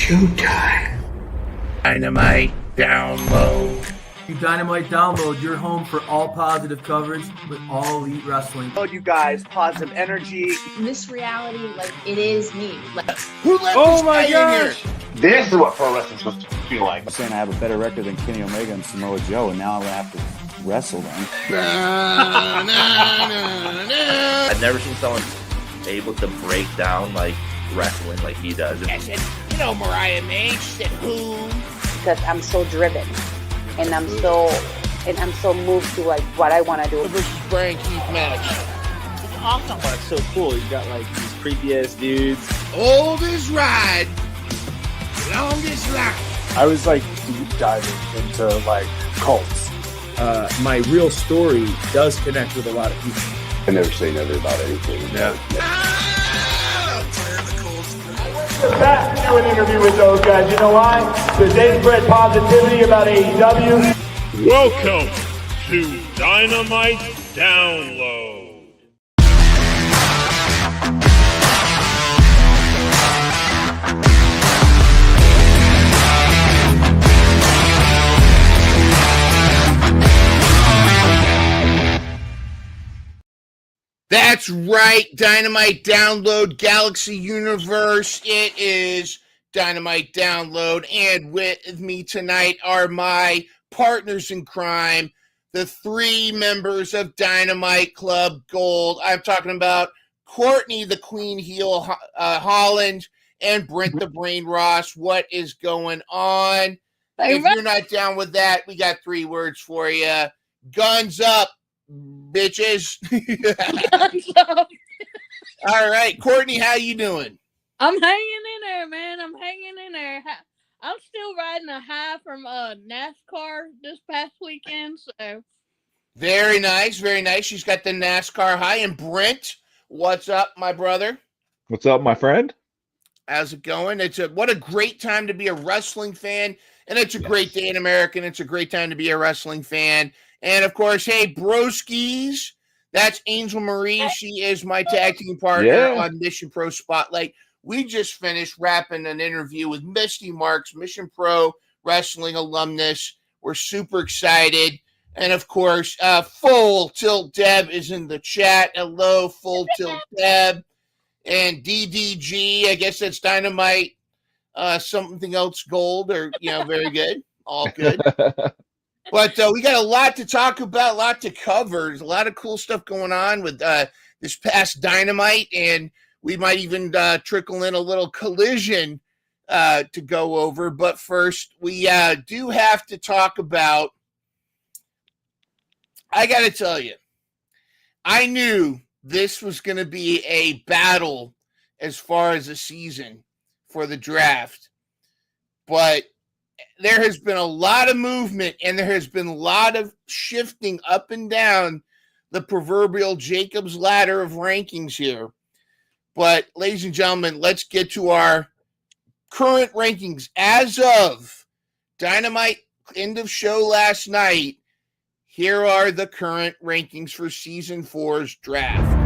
Showtime. Dynamite download. Dynamite download, your home for all positive coverage with all elite wrestling. Oh, you guys, positive energy. This reality, like, it is me. Like, Who let this guy in here? This is what pro wrestling's supposed to feel like. I'm saying I have a better record than Kenny Omega and Samoa Joe, and now I'm going to have to wrestle them. I've never seen someone able to break down, like, wrestling like he does. I said, Mariah May. She said, who? Because I'm so driven, and I'm so moved to like what I want to do. Versus Brian Keith match. It's awesome. That's so cool. You got, like, these creepy ass dudes. Oldest ride, longest line. I was like deep diving into like cults. My real story does connect with a lot of people. I never say never about anything. Back to do an interview with those guys. You know why? Because they spread positivity about AEW. Welcome to Dynamite Download. That's right, Dynamite Download, Galaxy Universe. It is Dynamite Download, and with me tonight are my partners in crime, the three members of Dynamite Club Gold. I'm talking about Courtney, the Queen Heel Holland, and Brent the Brain Ross. What is going on? If you're not down with that, we got three words for you. Guns up, bitches. All right, Courtney, how you doing? I'm hanging in there, man. I'm hanging in there. I'm still riding a high from NASCAR this past weekend. So very nice, very nice. She's got the NASCAR high. And Brent, what's up, my brother? What's up, my friend? How's it going? What a great time to be a wrestling fan, and it's a great day in America, and it's a great time to be a wrestling fan. And of course, hey, broskies, that's Angel Marie. She is my tag team partner on Mission Pro Spotlight. We just finished wrapping an interview with Misty Marks, Mission Pro Wrestling alumnus. We're super excited. And of course, Full Tilt Deb is in the chat. Hello, Full Tilt Deb. And DDG, I guess that's Dynamite, something else gold, or, very good. All good. But we got a lot to talk about, a lot to cover. There's a lot of cool stuff going on with this past Dynamite, and we might even trickle in a little Collision to go over. But first, we do have to talk about, I got to tell you, I knew this was going to be a battle as far as the season for the draft. But there has been a lot of movement, and there has been a lot of shifting up and down the proverbial Jacob's ladder of rankings here. But, ladies and gentlemen, let's get to our current rankings. As of Dynamite end of show last night, here are the current rankings for Season 4's draft.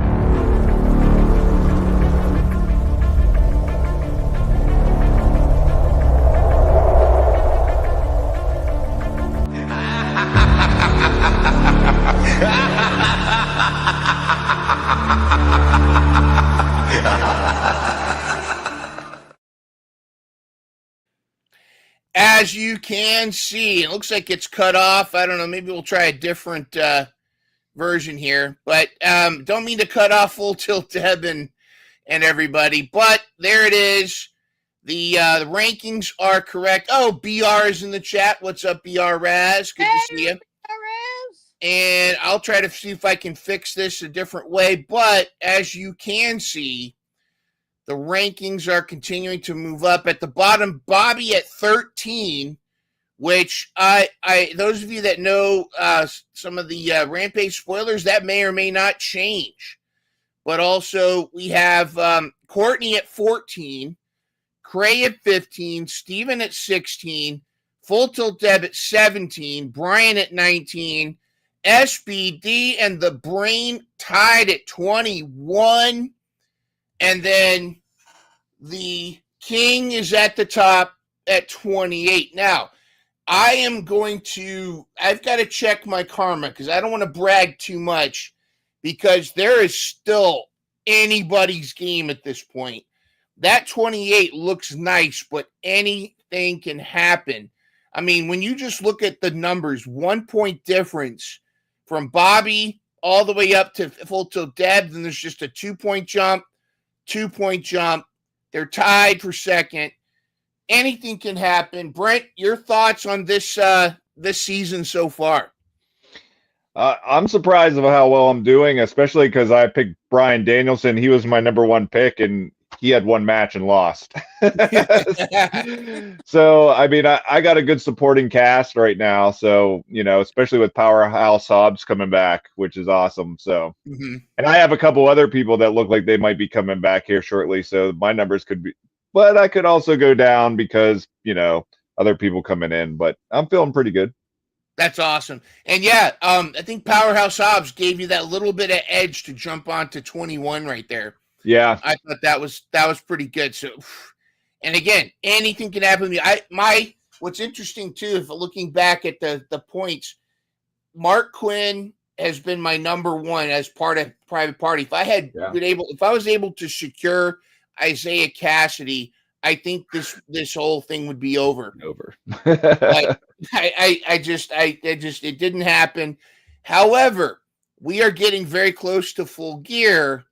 As you can see, it looks like it's cut off. I don't know. Maybe we'll try a different version here. But don't mean to cut off Full Tilt Deb and everybody. But there it is. The rankings are correct. Oh, BR is in the chat. What's up, BR Raz? Good to see you. Raz. And I'll try to see if I can fix this a different way. But as you can see, the rankings are continuing to move up. At the bottom, Bobby at 13, which I those of you that know some of the Rampage spoilers, that may or may not change. But also we have Courtney at 14, Cray at 15, Steven at 16, Full Tilt Deb at 17, Brian at 19, SBD and the Brain tied at 21. And then the King is at the top at 28. Now, I've got to check my karma because I don't want to brag too much because there is still anybody's game at this point. That 28 looks nice, but anything can happen. I mean, when you just look at the numbers, 1 point difference from Bobby all the way up to Full Tilt Deb, then there's just a 2-point jump, 2-point jump. They're tied for second. Anything can happen. Brent, your thoughts on this season so far? I'm surprised of how well I'm doing, especially because I picked Bryan Danielson. He was my number one pick, and he had one match and lost. So, I mean, I got a good supporting cast right now. So, especially with Powerhouse Hobbs coming back, which is awesome. So, and I have a couple other people that look like they might be coming back here shortly. So my numbers could be, but I could also go down because, other people coming in. But I'm feeling pretty good. That's awesome. And yeah, I think Powerhouse Hobbs gave you that little bit of edge to jump onto 21 right there. Yeah. I thought that was pretty good. So, and again, anything can happen to me. What's interesting too, if looking back at the points, Mark Quinn has been my number one as part of Private Party. If I was able to secure Isaiah Cassidy, I think this whole thing would be over. But it didn't happen. However, we are getting very close to Full Gear,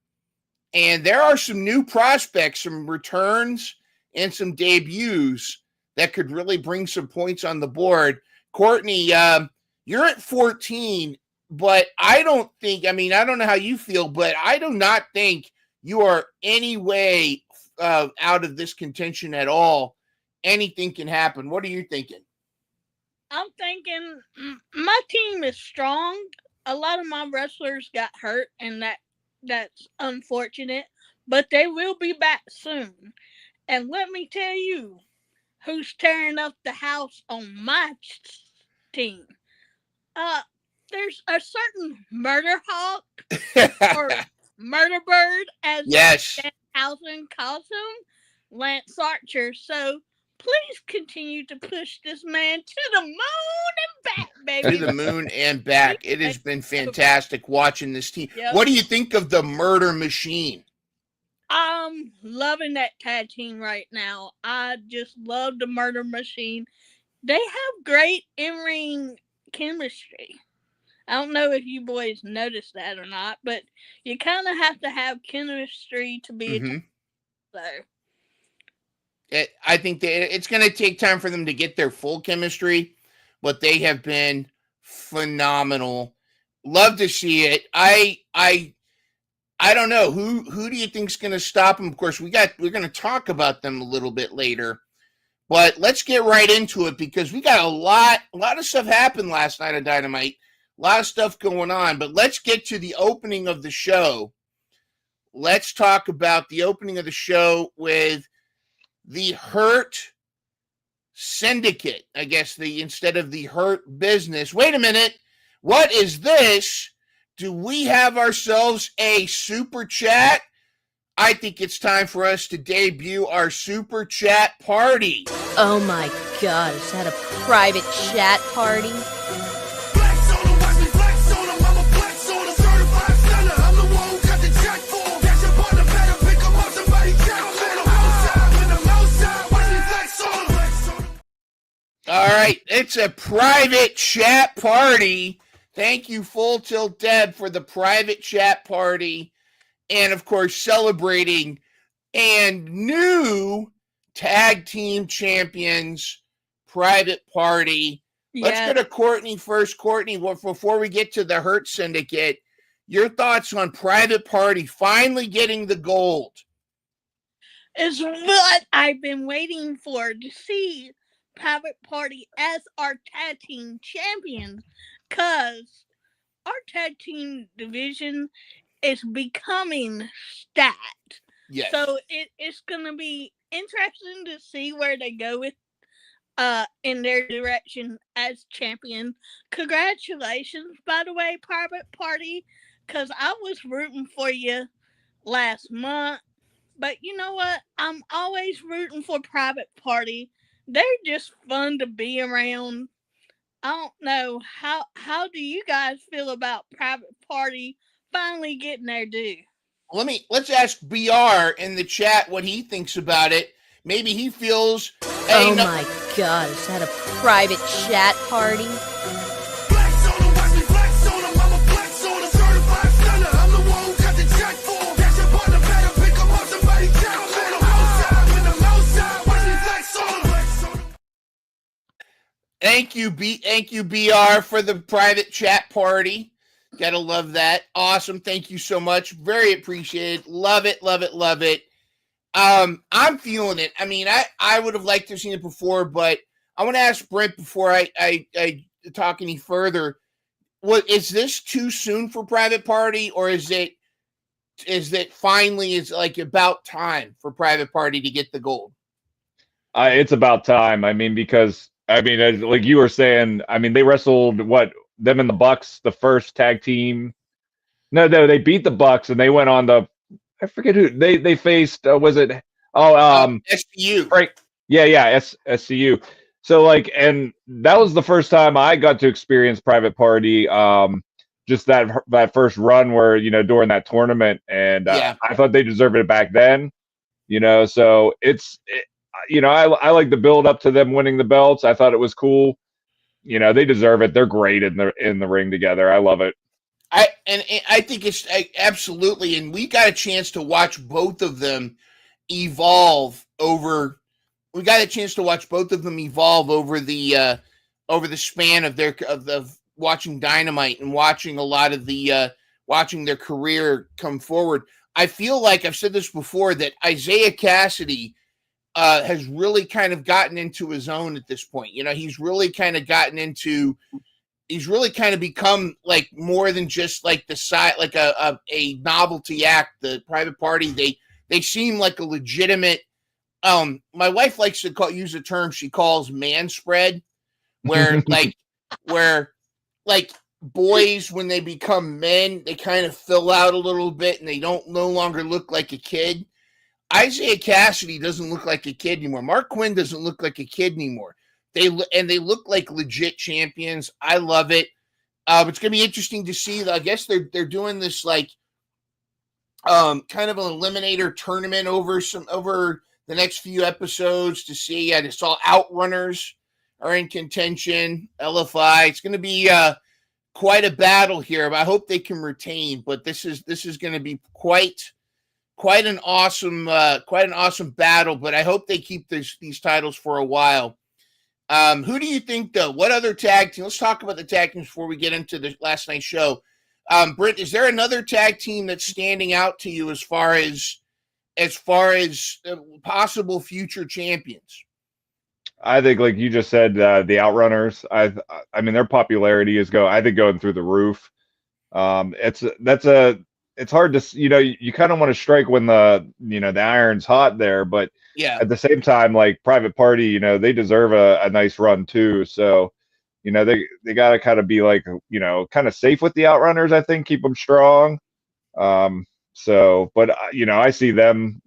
and there are some new prospects, some returns, and some debuts that could really bring some points on the board. Courtney, you're at 14, but I don't know how you feel, but I do not think you are any way out of this contention at all. Anything can happen. What are you thinking? I'm thinking my team is strong. A lot of my wrestlers got hurt, and that's unfortunate, but they will be back soon. And let me tell you who's tearing up the house on my team. There's a certain Murder Hawk or Murder Bird, as Danhausen calls him, Lance Archer. So please continue to push this man to the moon and back, baby. To the moon and back. It has been fantastic watching this team. Yep. What do you think of the Murder Machine? I'm loving that tag team right now. I just love the Murder Machine. They have great in-ring chemistry. I don't know if you boys noticed that or not, but you kind of have to have chemistry to be a team. So I think it's going to take time for them to get their full chemistry, but they have been phenomenal. Love to see it. I don't know who do you think is going to stop them. Of course, we're going to talk about them a little bit later, but let's get right into it because we got a lot of stuff happened last night on Dynamite. A lot of stuff going on, but let's get to the opening of the show. Let's talk about the opening of the show with the Hurt Syndicate. I guess instead of the Hurt Business. Wait a minute. What is this? Do we have ourselves a super chat? I think it's time for us to debut our super chat party. Oh my God, is that a private chat party? All right, it's a private chat party. Thank you, Full Tilt Deb, for the private chat party. And, of course, celebrating and new tag team champions private party. Yeah. Let's go to Courtney first. Courtney, before we get to the Hurt Syndicate, your thoughts on private party finally getting the gold? Is what I've been waiting for, to see Private Party as our tag team champions, because our tag team division is becoming stacked. Yes. So it's going to be interesting to see where they go with in their direction as champion. Congratulations, by the way, Private Party, because I was rooting for you last month. But you know what? I'm always rooting for Private Party. They're just fun to be around. I don't know how do you guys feel about Private Party finally getting their due? Let's ask BR in the chat what he thinks about it. Maybe he feels. Oh my God! Is that a private chat party? Thank you, BR, for the private chat party. Gotta love that. Awesome. Thank you so much. Very appreciated. Love it, love it, love it. I'm feeling it. I mean, I would have liked to have seen it before, but I want to ask Brent before I talk any further. What is this too soon for Private Party, or is it finally is like about time for Private Party to get the gold? It's about time. I mean, because like you were saying, I mean, they wrestled them and the Bucks, the first tag team. No, they beat the Bucks and they went on I forget who they faced. Was it? SCU. Right. Yeah, SCU. So like, and that was the first time I got to experience Private Party. Just that first run where during that tournament, and I thought they deserved it back then. So I like the build up to them winning the belts. I thought it was cool. They deserve it. They're great in the ring together. I love it. I think it's absolutely, and we got a chance to watch both of them evolve over. We got a chance to watch both of them evolve over the span of watching Dynamite and watching a lot of watching their career come forward. I feel like I've said this before that Isaiah Cassidy has really kind of gotten into his own at this point. He's really kind of become like more than just like the side, like a novelty act. The Private Party, they seem like a legitimate. My wife likes to use a term she calls man spread, where boys, when they become men, they kind of fill out a little bit and they don't no longer look like a kid. Isaiah Cassidy doesn't look like a kid anymore. Mark Quinn doesn't look like a kid anymore. They look like legit champions. I love it. It's going to be interesting to see. I guess they're doing this like kind of an eliminator tournament over the next few episodes to see. I just saw Outrunners are in contention. LFI. It's going to be quite a battle here. But I hope they can retain. But this is going to be quite an awesome battle. But I hope they keep these titles for a while. Who do you think, though? What other tag team? Let's talk about the tag teams before we get into the last night's show. Britt, is there another tag team that's standing out to you as far as possible future champions? I think, like you just said, the Outrunners. I mean, their popularity is going through the roof. It's hard to, you kind of want to strike when the iron's hot there, but at the same time, like Private Party, they deserve a nice run too. So, they got to kind of be like, kind of safe with the Outrunners. I think keep them strong. But I see them.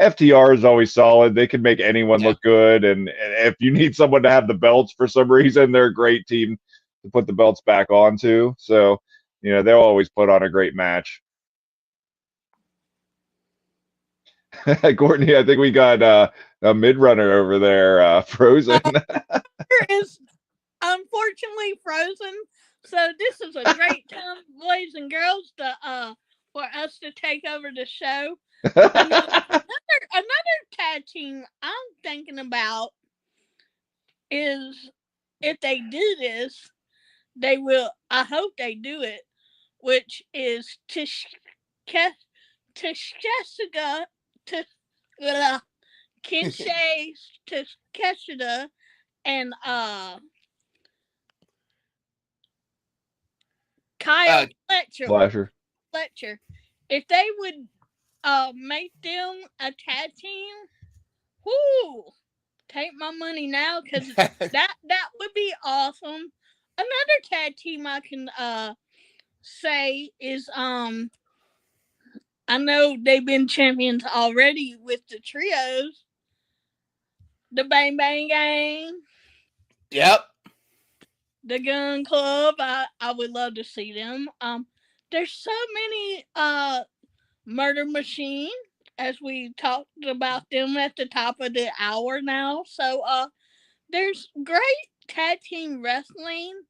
FTR is always solid. They can make anyone look good, and if you need someone to have the belts for some reason, they're a great team to put the belts back onto. So, they'll always put on a great match. Courtney, I think we got a mid-runner over there, Frozen. Is unfortunately Frozen, so this is a great time, boys and girls, for us to take over the show. Another tag team I'm thinking about is, if they do this, I hope they do it, which is Keshika, Kinsey Takeshita and Kyle Fletcher. If they would make them a tag team, take my money now, because that would be awesome. Another tag team I can say is I know they've been champions already with the trios. The Bang Bang Gang. Yep. The Gun Club. I would love to see them. There's so many Murder Machine, as we talked about them at the top of the hour now. So there's great tag team wrestling,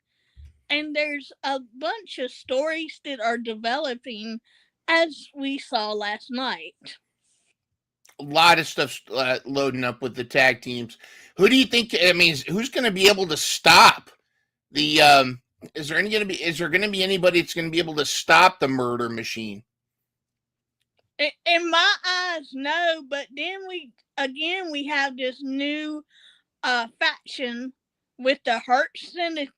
and there's a bunch of stories that are developing, as we saw last night. A lot of stuff loading up with the tag teams. Who do you think? I mean, who's going to be able to stop the? Is there going to be anybody that's going to be able to stop the Murder Machine? In my eyes, no. But then we have this new faction with the Hurt Syndicate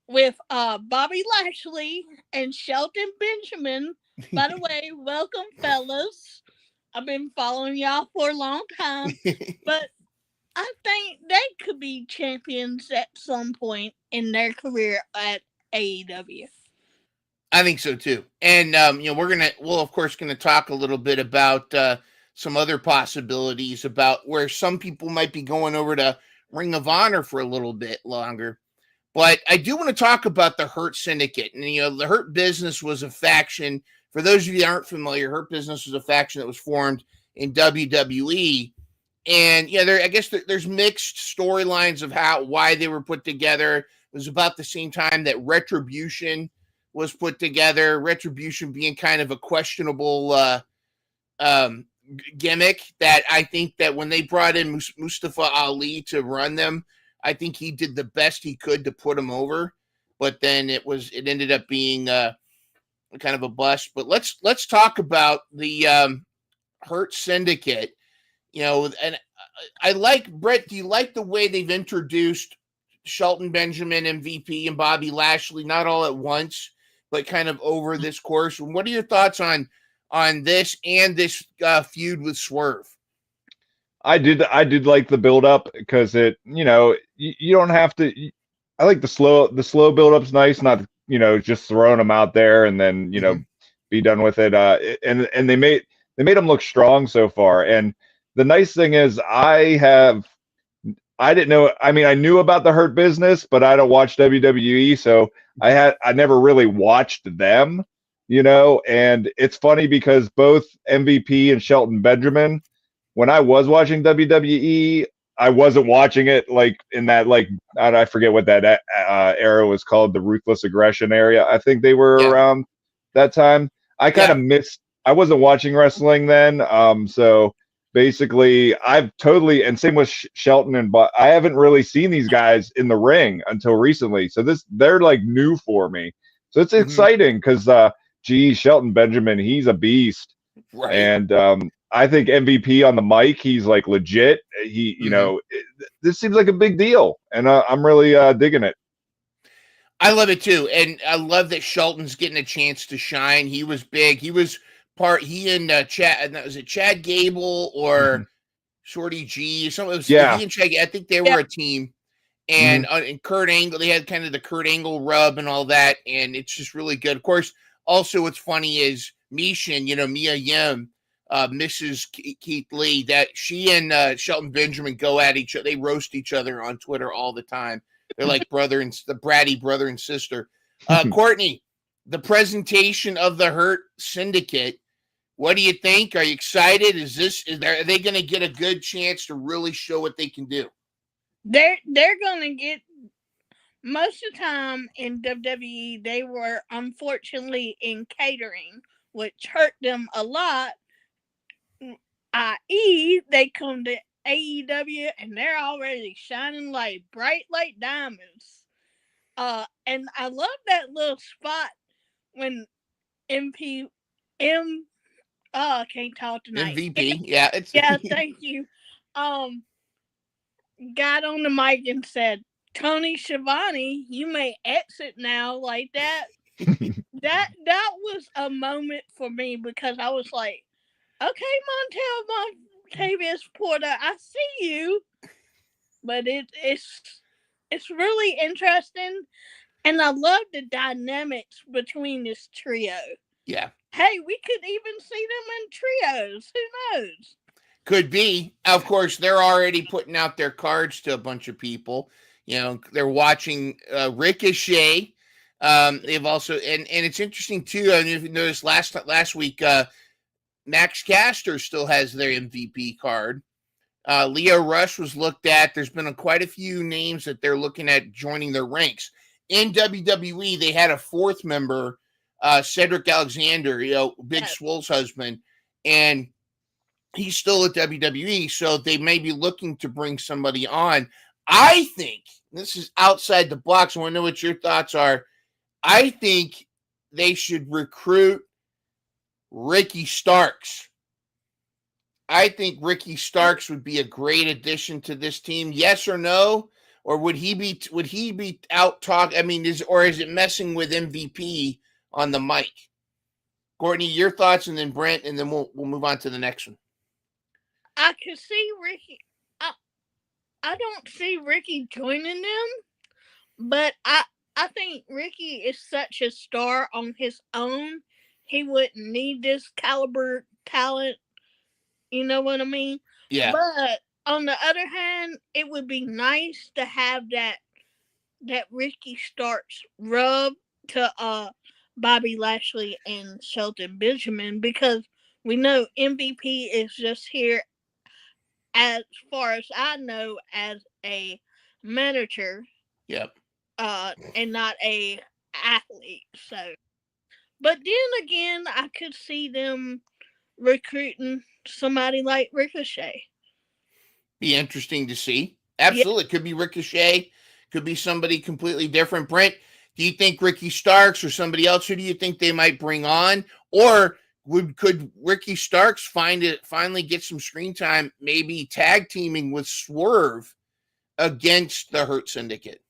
with Bobby Lashley and Shelton Benjamin. By the way, welcome, fellas. I've been following y'all for a long time, but I think they could be champions at some point in their career at AEW. I think so too. And we'll of course gonna talk a little bit about some other possibilities about where some people might be going over to Ring of Honor for a little bit longer. But I do want to talk about the Hurt Syndicate. And the Hurt Business was a faction. For those of you that aren't familiar, Hurt Business was a faction that was formed in WWE. And I guess there's mixed storylines of why they were put together. It was about the same time that Retribution was put together. Retribution being kind of a questionable gimmick that I think that when they brought in Mustafa Ali to run them, I think he did the best he could to put him over. But then it ended up being kind of a bust. But let's talk about the Hurt Syndicate. And I like, Brett, do you like the way they've introduced Shelton Benjamin, MVP, and Bobby Lashley, not all at once, but kind of over this course? And what are your thoughts on this and this feud with Swerve? I did like the build up because it, you don't have to. I like the slow build up's nice, not just throwing them out there and then be done with it. And they made them look strong so far. And the nice thing is I didn't know. I mean, I knew about the Hurt Business, but I don't watch WWE, so I never really watched them, And it's funny because both MVP and Shelton Benjamin, when I was watching WWE, I wasn't watching it like in that I forget what that era was called, the Ruthless Aggression area. I think they were around that time. I kind of missed. I wasn't watching wrestling then, so. Basically, I've totally, and same with Shelton but I haven't really seen these guys in the ring until recently. So they're like new for me. So it's exciting because, Shelton Benjamin, he's a beast. Right. And I think MVP on the mic, he's like legit. He, this seems like a big deal, and I'm really digging it. I love it too, and I love that Shelton's getting a chance to shine. He was big. He was he and Chad, was it Chad Gable or Shorty G? He and Chad, I think they were a team. And and Kurt Angle, they had kind of the Kurt Angle rub and all that, and it's just really good. Of course, also what's funny is Mishin, Mia Yim, Mrs. Keith Lee, that she and Shelton Benjamin go at each other. They roast each other on Twitter all the time. They're like the bratty brother and sister. Courtney, the presentation of the Hurt Syndicate. What do you think? Are you excited? Are they going to get a good chance to really show what they can do? They're going to get, most of the time in WWE, they were unfortunately in catering, which hurt them a lot. I.e., they come to AEW and they're already shining like bright like diamonds. And I love that little spot when I can't talk tonight. MVP, thank you. Got on the mic and said, "Tony Schiavone, you may exit now," like that. that was a moment for me because I was like, "Okay, Montavious Porter, I see you," but it's really interesting, and I love the dynamics between this trio. Yeah. Hey, we could even see them in trios. Who knows? Could be. Of course, they're already putting out their cards to a bunch of people. They're watching Ricochet. They've also, and it's interesting too. I mean, if you noticed last week, Max Caster still has their MVP card. Leo Rush was looked at. There's been quite a few names that they're looking at joining their ranks. In WWE, they had a fourth member, Cedric Alexander, Big Swole's husband, and he's still at WWE, so they may be looking to bring somebody on. I think, this is outside the box, I want to know what your thoughts are. I think they should recruit Ricky Starks. I think Ricky Starks would be a great addition to this team. Yes or no? Or would he be out talk? I mean, is it messing with MVP on the mic? Courtney, your thoughts, and then Brent, and then we'll move on to the next one. I could see Ricky. I don't see Ricky joining them, but I think Ricky is such a star on his own. He wouldn't need this caliber talent. You know what I mean? Yeah. But on the other hand, it would be nice to have that Ricky Starks rub to Bobby Lashley and Shelton Benjamin, because we know MVP is just here, as far as I know, as a manager. Yep. And not a athlete. So, but then again, I could see them recruiting somebody like Ricochet. Be interesting to see. Absolutely. Could be Ricochet. Could be somebody completely different. Brent, do you think Ricky Starks or somebody else? Who do you think they might bring on? Or could Ricky Starks finally get some screen time, maybe tag teaming with Swerve against the Hurt Syndicate?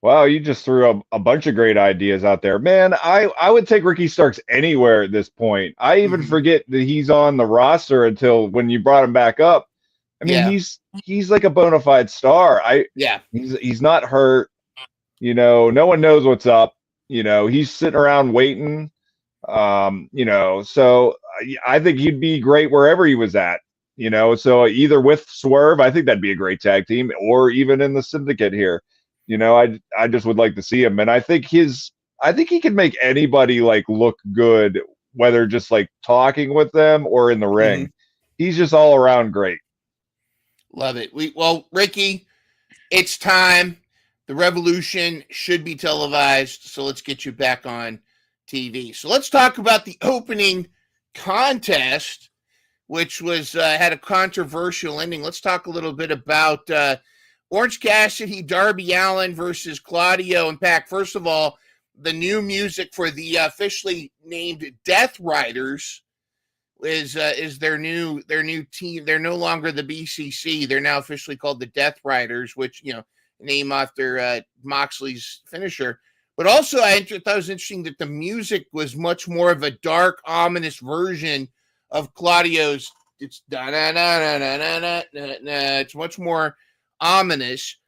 Wow, you just threw a bunch of great ideas out there. Man, I would take Ricky Starks anywhere at this point. I even forget that he's on the roster until when you brought him back up. I mean, he's like a bona fide star. He's not hurt. No one knows what's up. He's sitting around waiting. So I think he'd be great wherever he was at. So either with Swerve, I think that'd be a great tag team, or even in the Syndicate here. I just would like to see him, and I think he can make anybody look good, whether just talking with them or in the ring. He's just all around great. Love it. Ricky, it's time. The Revolution should be televised, so let's get you back on TV. So let's talk about the opening contest, which was had a controversial ending. Let's talk a little bit about Orange Cassidy, Darby Allin versus Claudio and Pac. First of all, the new music for the officially named Death Riders is their new team. They're no longer the BCC. They're now officially called the Death Riders, which name after Moxley's finisher. But also, I thought it was interesting that the music was much more of a dark, ominous version of Claudio's. It's da na na na na na na na. It's much more ominous.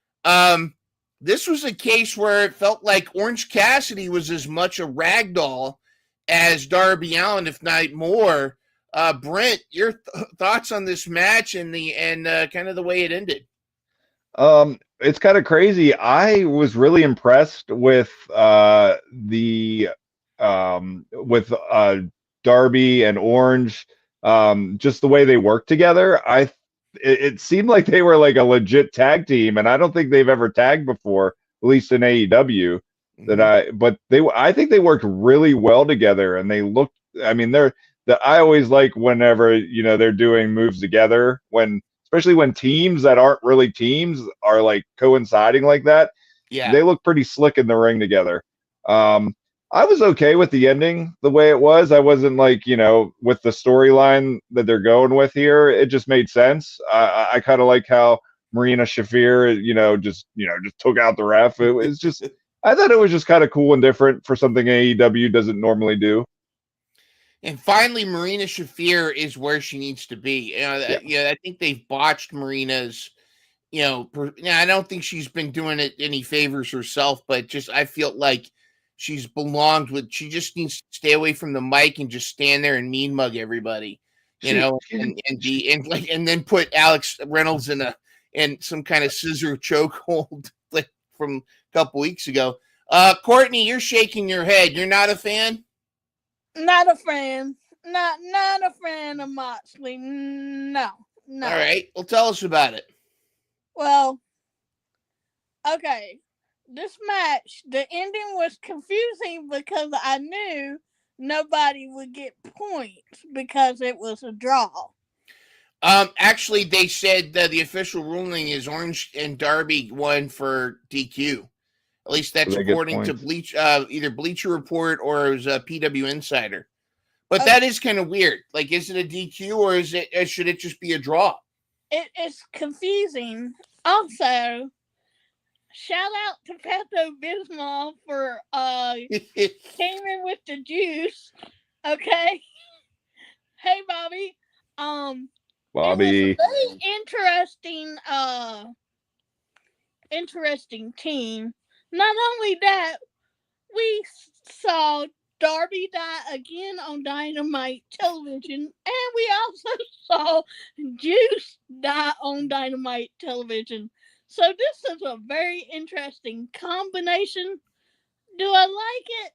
This was a case where it felt like Orange Cassidy was as much a ragdoll as Darby Allin, if not more. Brent, your thoughts on this match and kind of the way it ended? It's kind of crazy. I was really impressed with Darby and Orange, just the way they work together. It seemed like they were like a legit tag team, and I don't think they've ever tagged before, at least in AEW. I think they worked really well together, and they looked. I mean, I always like whenever they're doing moves together, especially when teams that aren't really teams are coinciding like that. Yeah, they look pretty slick in the ring together. I was okay with the ending the way it was. I wasn't with the storyline that they're going with here. It just made sense. I kind of like how Marina Shafir, just took out the ref. It was just, I thought it was just kind of cool and different for something AEW doesn't normally do. And finally, Marina Shafir is where she needs to be. I think they've botched Marina's. I don't think she's been doing it any favors herself, but just I feel like she's belonged with. She just needs to stay away from the mic and just stand there and mean mug everybody, and then put Alex Reynolds in some kind of scissor chokehold like from a couple weeks ago. Courtney, you're shaking your head. You're not a fan? Not a fan. Not a fan of Moxley. No. All right. Well, tell us about it. Well, okay. This match, the ending was confusing because I knew nobody would get points because it was a draw. Actually, they said that the official ruling is Orange and Darby won for DQ. At least that's according to either Bleacher Report or it was a PW Insider. But that is kind of weird. Like, is it a DQ or should it just be a draw? It's confusing. Also, shout out to Pepto Bismol for came in with the juice. Okay. Hey, Bobby. Bobby. It was a very interesting team. Not only that, we saw Darby die again on Dynamite television, and we also saw Juice die on Dynamite television. So this is a very interesting combination. Do I like it?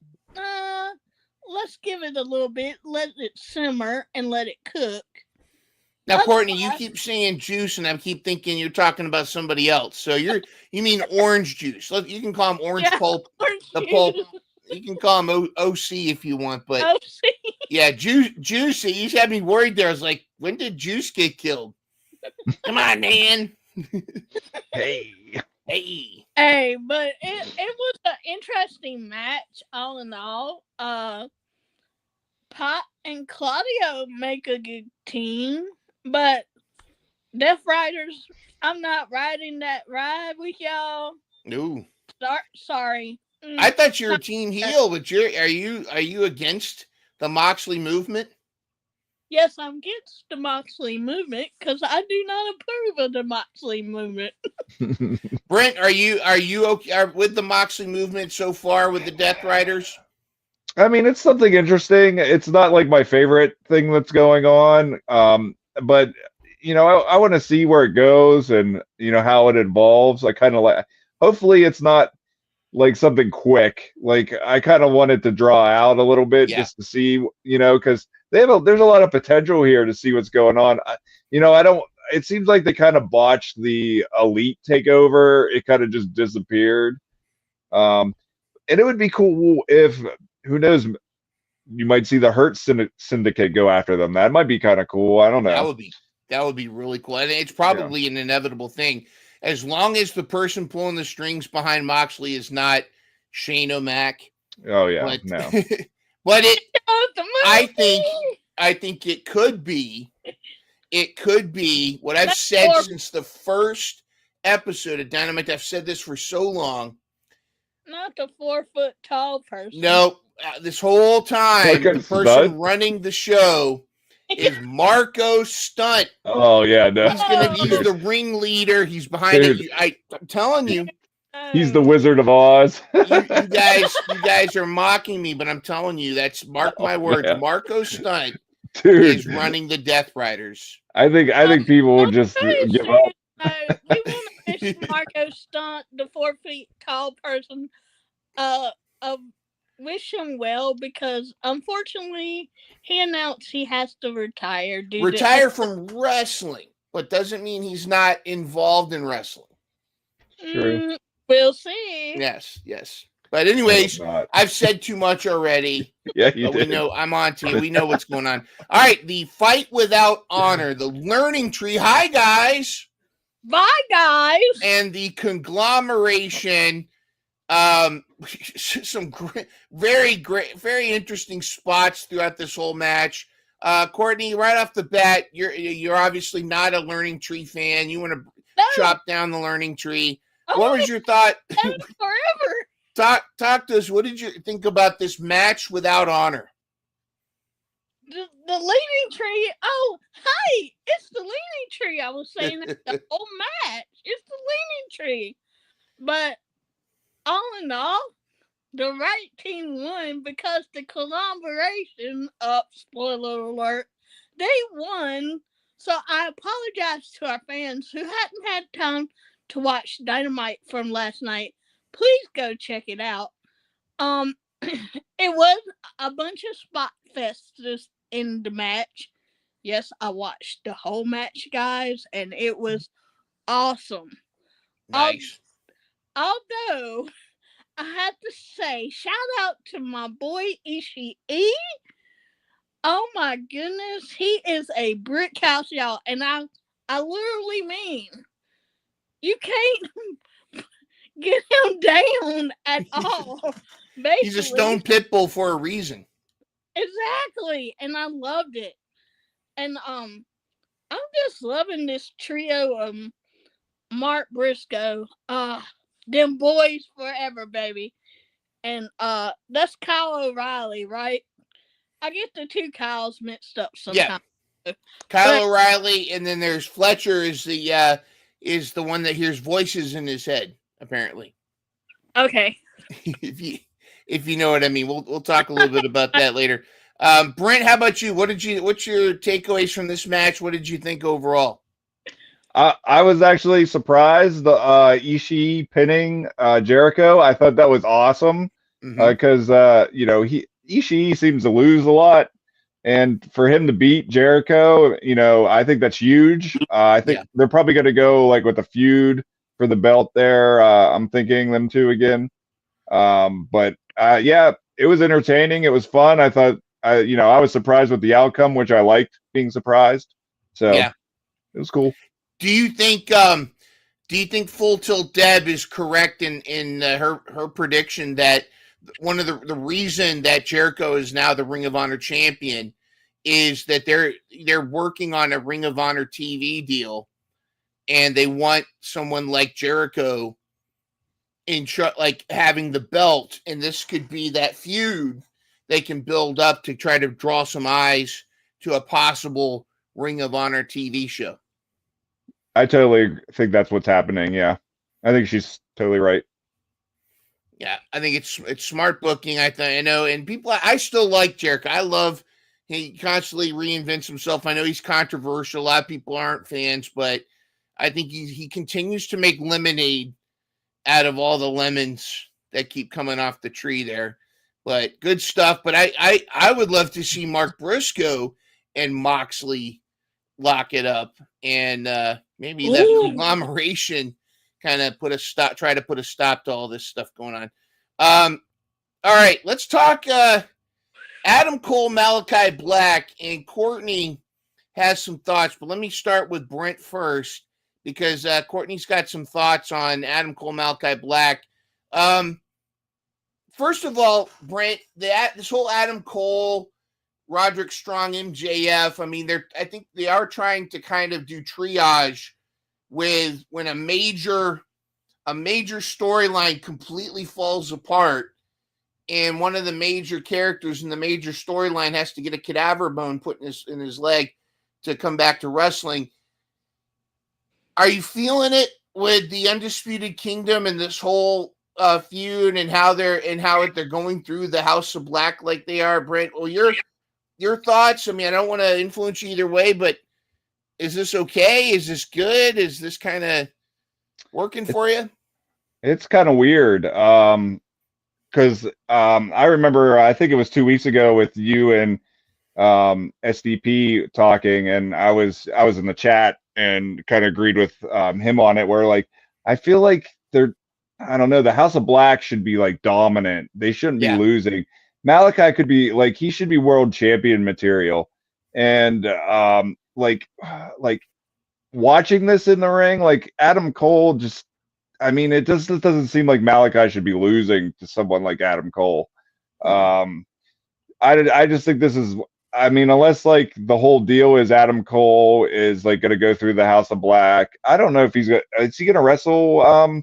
Let's give it a little bit. Let it simmer and let it cook. Now, Courtney, you keep saying Juice, and I keep thinking you're talking about somebody else. So you mean Orange Juice? You can call him Orange Pulp. Pulp. You can call him OC if you want, but OC. Yeah, Juice. You had me worried there. I was like, when did Juice get killed? Come on, man. Hey, but it was an interesting match all in all. Pot and Claudio make a good team, but Death Riders, I'm not riding that ride with y'all. No. Sorry. I thought you were team heel, but are you against the Moxley movement? Yes, I'm against the Moxley movement because I do not approve of the Moxley movement. Brent, are you okay with the Moxley movement so far with the Death Riders? I mean, it's something interesting. It's not like my favorite thing that's going on, but I want to see where it goes and how it evolves. I kind of like. Hopefully, it's not like something quick. Like I kind of want it to draw out a little bit just to see, because there's a lot of potential here to see what's going on. It seems like they kind of botched the Elite takeover. It kind of just disappeared. And it would be cool if, who knows, you might see the Hurt Syndicate go after them. That might be kind of cool. I don't know. That would be really cool. And it's probably an inevitable thing. As long as the person pulling the strings behind Moxley is not Shane O'Mac. Oh yeah, no. But I think it could be. It could be what I've said since the first episode of Dynamite. I've said this for so long. Not the 4 foot tall person. No, this whole time the person running the show is Marco Stunt. Oh yeah, no. He's the ringleader. He's behind it. I'm telling you, he's the Wizard of Oz. you guys are mocking me, but I'm telling you, that's mark my words. Man. Marco Stunt is running the Death Riders. I think people will just give up. We want to wish Marco Stunt, the 4 feet tall person, wish him well because unfortunately he announced he has to retire. From wrestling, but doesn't mean he's not involved in wrestling. True. We'll see. Yes. But anyways, I've said too much already. Yeah, you did. We know I'm on to you. We know what's going on. All right, the Fight Without Honor, the Learning Tree. Hi, guys. Bye, guys. And the conglomeration. Some very great, very interesting spots throughout this whole match. Courtney, right off the bat, you're obviously not a Learning Tree fan. You want to chop down the Learning Tree. What was your thought? Forever. Talk to us. What did you think about this match without honor? The Leaning Tree. Oh, hi! It's the Leaning Tree. I was saying that the whole match. It's the Leaning Tree. But all in all, the right team won because the collaboration, spoiler alert, they won. So I apologize to our fans who hadn't had time to watch Dynamite from last night. Please go check it out. It was a bunch of spot fests in the match. Yes, I watched the whole match, guys, and it was awesome. Nice. Although I have to say, shout out to my boy Ishii. Oh my goodness, he is a brick house, y'all, and I literally mean you can't get him down at all. Basically, He's a stone pit bull for a reason. Exactly, and I loved it. And I'm just loving this trio of Mark Briscoe. Them boys forever, baby. And that's Kyle O'Reilly, right? I get the two Kyles mixed up sometimes. Yeah. Kyle O'Reilly, and then there's Fletcher is the one that hears voices in his head, apparently. Okay. if you know what I mean. We'll talk a little bit about that later. Brent, how about you? What's your takeaways from this match? What did you think overall? I was actually surprised the Ishii pinning Jericho. I thought that was awesome because Ishii seems to lose a lot, and for him to beat Jericho, I think that's huge. I think they're probably going to go like with a feud for the belt there. I'm thinking them two again. But it was entertaining. It was fun. I thought I was surprised with the outcome, which I liked being surprised. So it was cool. Do you think Full Tilt Deb is correct in her prediction that one of the reason that Jericho is now the Ring of Honor champion is that they're working on a Ring of Honor TV deal, and they want someone like Jericho like having the belt, and this could be that feud they can build up to try to draw some eyes to a possible Ring of Honor TV show. I totally think that's what's happening. Yeah, I think she's totally right. Yeah, I think it's smart booking. I know, and people, I still like Jericho. I love he constantly reinvents himself. I know he's controversial. A lot of people aren't fans, but I think he continues to make lemonade out of all the lemons that keep coming off the tree there. But good stuff. But I would love to see Mark Briscoe and Moxley lock it up, and maybe that conglomeration kind of try to put a stop to all this stuff going on. All right, let's talk Adam Cole, Malachi Black, and Courtney has some thoughts, but let me start with Brent first because Courtney's got some thoughts on Adam Cole, Malachi Black. First of all, Brent, this whole Adam Cole, Roderick Strong, MJF, I mean, I think they are trying to kind of do triage with when a major storyline completely falls apart and one of the major characters in the major storyline has to get a cadaver bone put in his leg to come back to wrestling. Are you feeling it with the Undisputed Kingdom and this whole feud and how they're going through the House of Black like they are, Brent? Well, your thoughts? I mean, I don't want to influence you either way, but is this okay? Is this good? Is this kind of working for you? It's kind of weird. Because I remember, I think it was 2 weeks ago with you and SDP talking, and I was in the chat and kind of agreed with him on it, where like, I feel like I don't know, the House of Black should be like dominant. They shouldn't be losing. Malachi could be like, he should be world champion material. And like watching this in the ring, like Adam Cole just, I mean, it just doesn't seem like Malachi should be losing to someone like Adam Cole. I just think this is, I mean, unless like the whole deal is Adam Cole is like going to go through the House of Black. I don't know if is he going to wrestle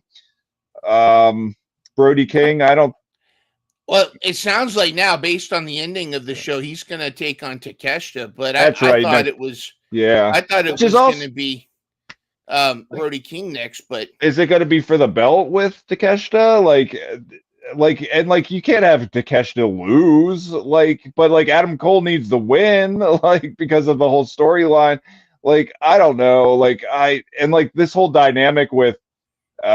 Brody King? Well, it sounds like now, based on the ending of the show, he's going to take on Takeshita. But I thought it was going to be Brody King next. But is it going to be for the belt with Takeshita? Like, you can't have Takeshita lose, but Adam Cole needs the win, because of the whole storyline. I don't know, this whole dynamic with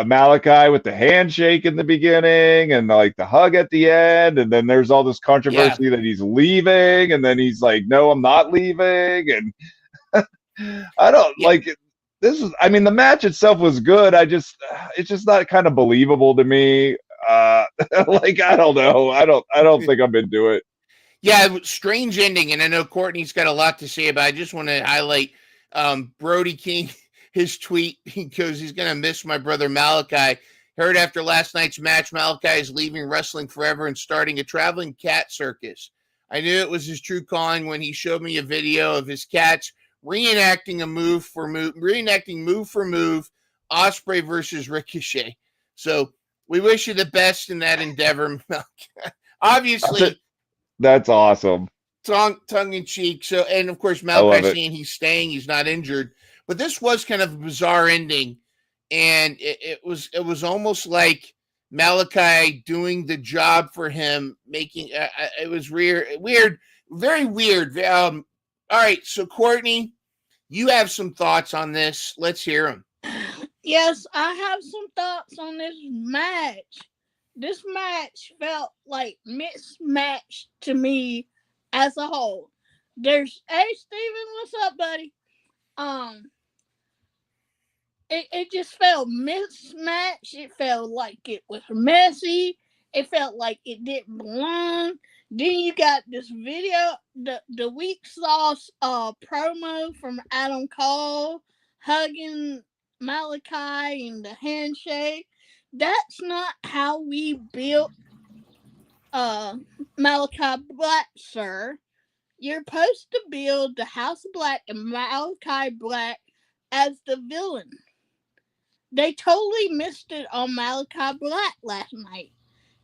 Malachi with the handshake in the beginning and the hug at the end, and then there's all this controversy that he's leaving, and then he's like, "No, I'm not leaving," and I don't like it. The match itself was good. It's just not kind of believable to me. I don't know. I don't think I'm into it. Yeah, strange ending, and I know Courtney's got a lot to say about it. I just want to highlight Brody King, his tweet. He goes, he's going to miss my brother Malachi. Heard after last night's match, Malachi is leaving wrestling forever and starting a traveling cat circus. I knew it was his true calling when he showed me a video of his cats reenacting move for move, Osprey versus Ricochet. So we wish you the best in that endeavor, Malachi. Obviously, that's awesome. Tongue in cheek. So, and of course, Malachi saying he's staying, he's not injured. But this was kind of a bizarre ending, and it was almost like Malachi doing the job for him, making it was weird, very weird. All right, so Courtney, you have some thoughts on this. Let's hear them. Yes, I have some thoughts on this match. This match felt like mismatched to me as a whole. Hey, Steven, what's up, buddy? It just felt mismatched. It felt like it was messy. It felt like it didn't belong. Then you got this video, the weak sauce promo from Adam Cole hugging Malachi and the handshake. That's not how we built Malachi Black, sir. You're supposed to build the House of Black and Malachi Black as the villain. They totally missed it on Malachi Black last night.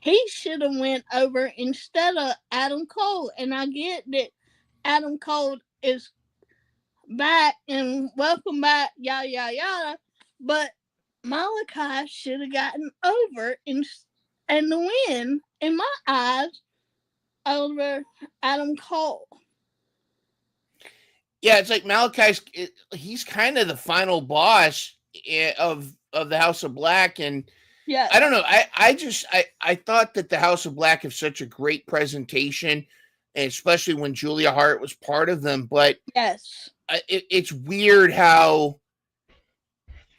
He should have went over instead of Adam Cole. And I get that Adam Cole is back and welcome back, yada, yada, yada. But Malachi should have gotten over and the win, in my eyes, over Adam Cole. Yeah, it's like he's kind of the final boss of the House of Black, and yeah, I don't know. I thought that the House of Black have such a great presentation, and especially when Julia Hart was part of them. But yes, it's weird how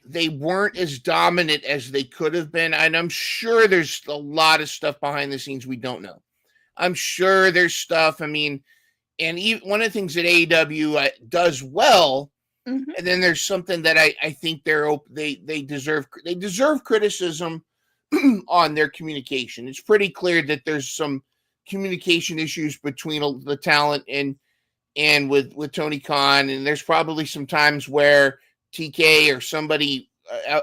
they weren't as dominant as they could have been, and I'm sure there's a lot of stuff behind the scenes we don't know. I'm sure there's stuff. I mean, and even one of the things that AEW does well. Mm-hmm. And then there's something that I think they deserve criticism on their communication. It's pretty clear that there's some communication issues between the talent and with Tony Khan, and there's probably some times where TK or somebody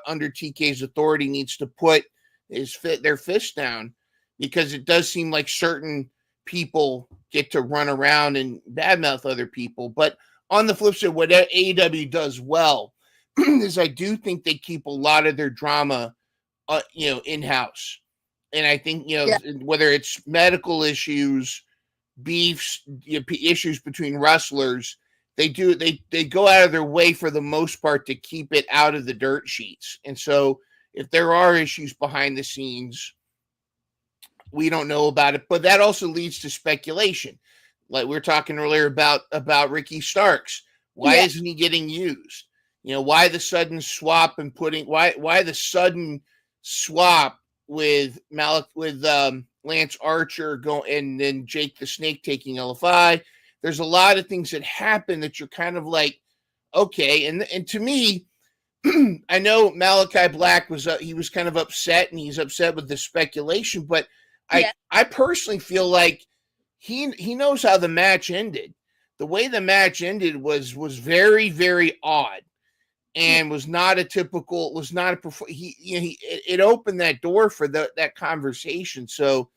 under TK's authority needs to put their fist down, because it does seem like certain people get to run around and badmouth other people. But on the flip side, what AEW does well is I do think they keep a lot of their drama, in-house. And I think, whether it's medical issues, beefs, issues between wrestlers, they go out of their way for the most part to keep it out of the dirt sheets. And so if there are issues behind the scenes, we don't know about it. But that also leads to speculation. Like we were talking earlier about Ricky Starks. Why isn't he getting used? Why the sudden swap and why the sudden swap with Lance Archer and then Jake the Snake taking LFI? There's a lot of things that happen that you're kind of like, okay. And to me, I know Malachi Black was kind of upset, and he's upset with the speculation, but I personally feel like he knows how the match ended. The way the match ended was very, very odd, and was not a typical. Was not a. It opened that door for that conversation. So,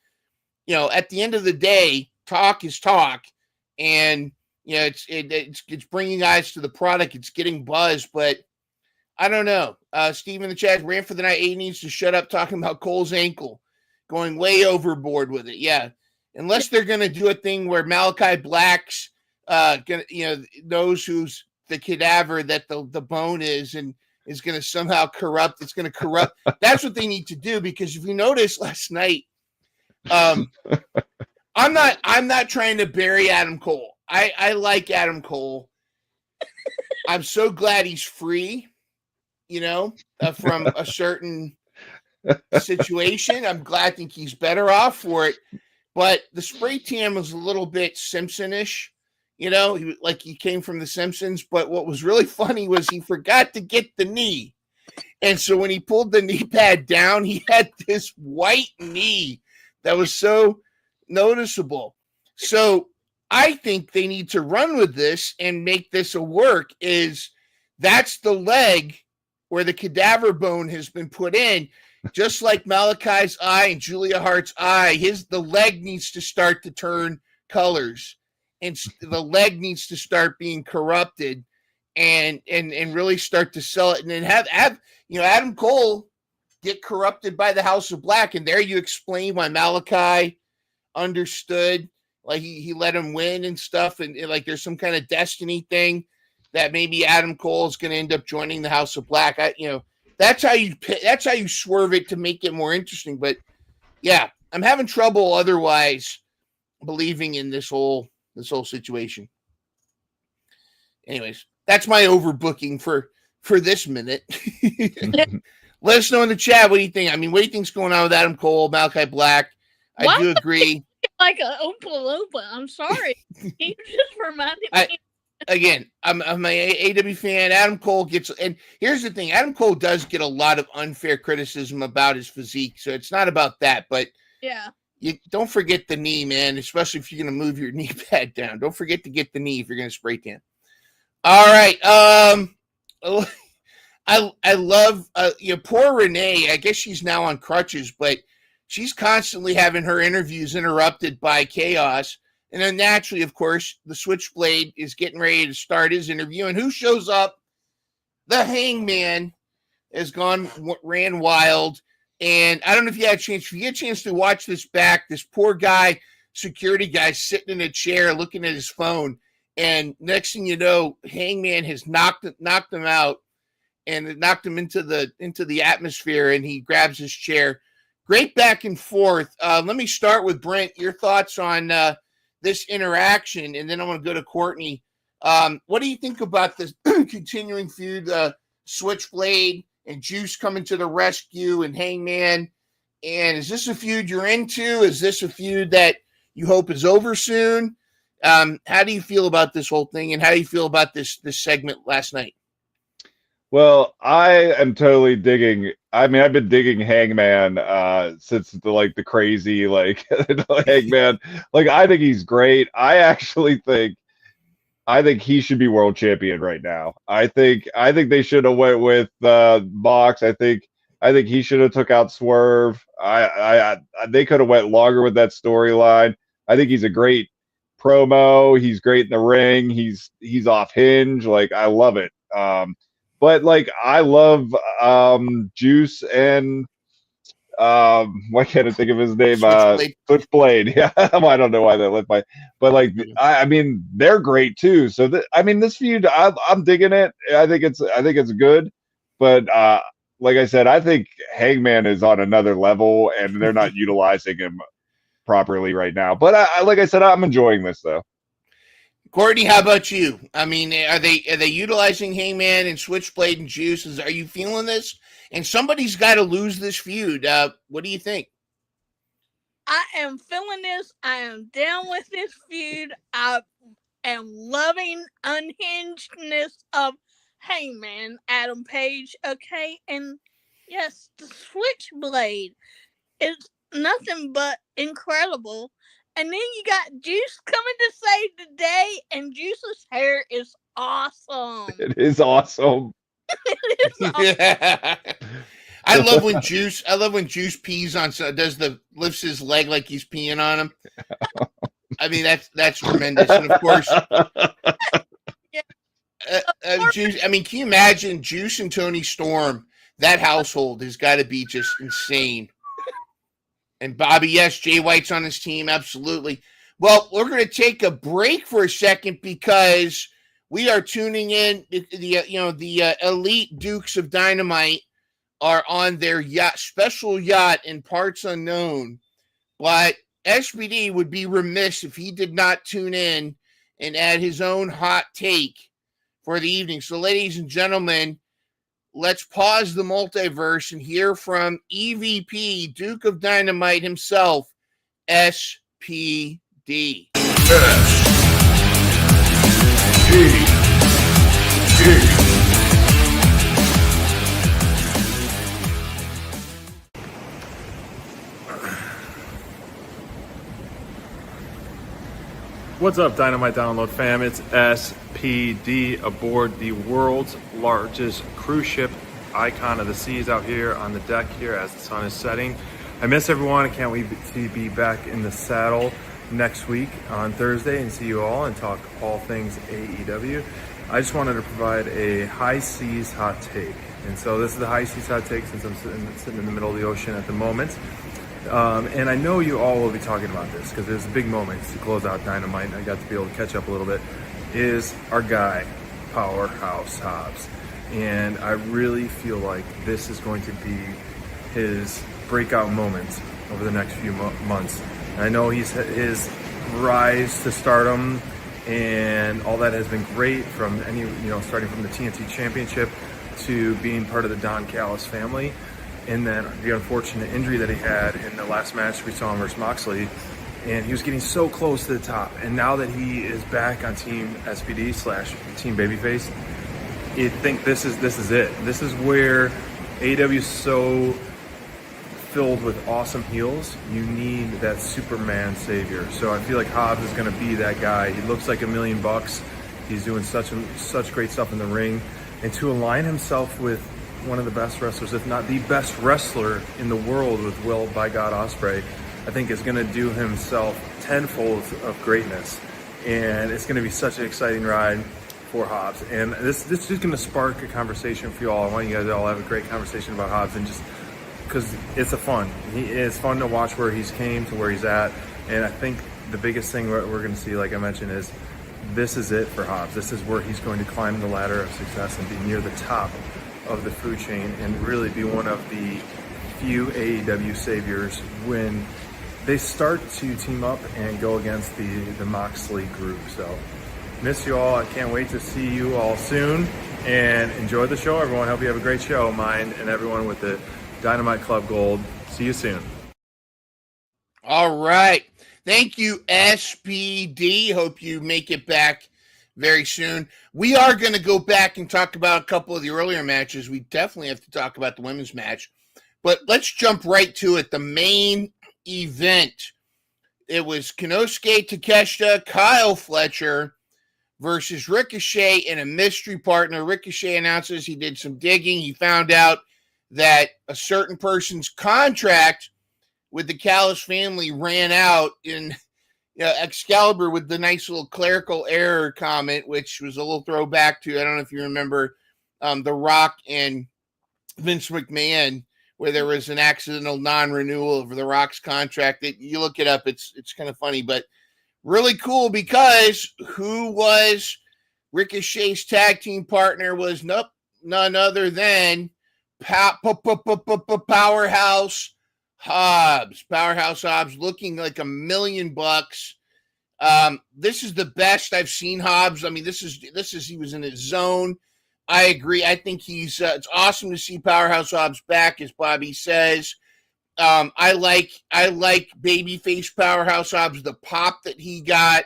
at the end of the day, talk is talk, and it's bringing eyes to the product. It's getting buzz, but I don't know. Steve in the chat ran for the night. A needs to shut up talking about Cole's ankle. going way overboard with it. Yeah. Unless they're going to do a thing where Malachi Black's knows who's the cadaver that the bone is and is going to somehow corrupt. It's going to corrupt. That's what they need to do, because if you notice last night, I'm not trying to bury Adam Cole. I like Adam Cole. I'm so glad he's free, from a certain situation. I'm glad. I think he's better off for it. But the spray tan was a little bit Simpson-ish, he came from The Simpsons. But what was really funny was he forgot to get the knee. And so when he pulled the knee pad down, he had this white knee that was so noticeable. So I think they need to run with this and make this a work. That's the leg where the cadaver bone has been put in, just like Malachi's eye and Julia Hart's eye. The leg needs to start to turn colors, and the leg needs to start being corrupted, and really start to sell it, and then have Adam Cole get corrupted by the House of Black, and there you explain why Malachi understood, like he let him win and stuff, and like there's some kind of destiny thing that maybe Adam Cole is going to end up joining the House of Black. That's how you swerve it to make it more interesting. But yeah, I'm having trouble otherwise believing in this whole situation. Anyways, that's my overbooking for this minute. Let us know in the chat, what do you think? I mean, what do you think's going on with Adam Cole, Malachi Black? I do agree. Like a Oompa Loompa. I'm sorry. He just reminded me. Again, I'm an AEW fan. Adam Cole gets, and here's the thing: Adam Cole does get a lot of unfair criticism about his physique, so it's not about that. But yeah, you don't forget the knee, man. Especially if you're going to move your knee pad down. Don't forget to get the knee if you're going to spray tan. All right. I love poor Renee. I guess she's now on crutches, but she's constantly having her interviews interrupted by chaos. And then naturally, of course, the Switchblade is getting ready to start his interview. And who shows up? The Hangman ran wild. And I don't know if you had a chance. If you get a chance to watch this back, this poor guy, security guy, sitting in a chair looking at his phone. And next thing you know, Hangman has knocked him out, and it knocked him into the atmosphere. And he grabs his chair. Great back and forth. Let me start with Brent. Your thoughts on this interaction, and then I'm going to go to Courtney. What do you think about this continuing feud, Switchblade and Juice coming to the rescue, and Hangman? And is this a feud you're into? Is this a feud that you hope is over soon? How do you feel about this whole thing, and how do you feel about this segment last night? Well, I am totally digging. I mean, I've been digging Hangman since the crazy Hangman. I think he's great. I think he should be world champion right now. I think they should have went with Mox. I think he should have took out Swerve. They could have went longer with that storyline. I think he's a great promo. He's great in the ring. He's off hinge. I love it. But I love Juice and why can't I think of his name? Switchblade. Yeah, I don't know why that left my. But I mean, they're great too. So this feud, I'm digging it. I think it's good. But like I said, I think Hangman is on another level, and they're not utilizing him properly right now. But like I said, I'm enjoying this though. Courtney, how about you? I mean, are they utilizing Hangman and Switchblade and Juice? Are you feeling this? And somebody's got to lose this feud. What do you think? I am feeling this. I am down with this feud. I am loving unhingedness of Hangman, Adam Page. Okay, and yes, the Switchblade is nothing but incredible. And then you got Juice coming to save the day, and Juice's hair is awesome. It is awesome. It is awesome. Yeah. I love when Juice pees on lifts his leg like he's peeing on him. I mean, that's tremendous. And of course, Juice. I mean, can you imagine Juice and Tony Storm? That household has got to be just insane. And Bobby, yes, Jay White's on his team, absolutely. Well, we're going to take a break for a second because we are tuning in. The elite Dukes of Dynamite are on their yacht, special yacht in parts unknown. But SBD would be remiss if he did not tune in and add his own hot take for the evening. So, ladies and gentlemen, let's pause the multiverse and hear from EVP, Duke of Dynamite himself, SPD. What's up, Dynamite Download fam? It's SPD aboard the world's largest cruise ship, Icon of the Seas, out here on the deck here as the sun is setting. I miss everyone. I can't wait to be back in the saddle next week on Thursday and see you all and talk all things AEW. I just wanted to provide a high seas hot take. And so this is the high seas hot take since I'm sitting in the middle of the ocean at the moment. And I know you all will be talking about this because there's big moments to close out Dynamite, and I got to be able to catch up a little bit, is our guy, Powerhouse Hobbs. And I really feel like this is going to be his breakout moment over the next few months. And I know his rise to stardom and all that has been great, from starting from the TNT Championship to being part of the Don Callis family. And then the unfortunate injury that he had in the last match we saw him versus Moxley, and he was getting so close to the top. And now that he is back on Team SPD / Team Babyface, I think this is it. This is where AEW is so filled with awesome heels. You need that Superman savior. So I feel like Hobbs is going to be that guy. He looks like $1 million. He's doing such great stuff in the ring, and to align himself with one of the best wrestlers, if not the best wrestler in the world, with Will by God Ospreay, I think is going to do himself tenfold of greatness. And it's going to be such an exciting ride for Hobbs. And this is going to spark a conversation for you all. I want you guys to all have a great conversation about Hobbs, and just because it's it's fun to watch where he's came to where he's at. And I think the biggest thing we're going to see, like I mentioned, is this is it for Hobbs. This is where he's going to climb the ladder of success and be near the top of the food chain and really be one of the few AEW saviors when they start to team up and go against the Moxley group. So miss you all. I can't wait to see you all soon, and enjoy the show, everyone. Hope you have a great show, mine and everyone with the Dynamite Club Gold. See you soon. All right. Thank you, SPD. Hope you make it back very soon. We are going to go back and talk about a couple of the earlier matches. We definitely have to talk about the women's match, but let's jump right to it. The main event. It was Konosuke Takeshita, Kyle Fletcher versus Ricochet and a mystery partner. Ricochet announces he did some digging. He found out that a certain person's contract with the Callis family ran out in Excalibur, with the nice little clerical error comment, which was a little throwback to, I don't know if you remember, The Rock and Vince McMahon, where there was an accidental non-renewal of The Rock's contract. You look it up, it's kind of funny, but really cool, because who was Ricochet's tag team partner was none other than Powerhouse Hobbs. Powerhouse Hobbs, looking like $1 million. This is the best I've seen Hobbs. I mean, this is he was in his zone. I agree. I think he's it's awesome to see Powerhouse Hobbs back, as Bobby says. I like babyface Powerhouse Hobbs. The pop that he got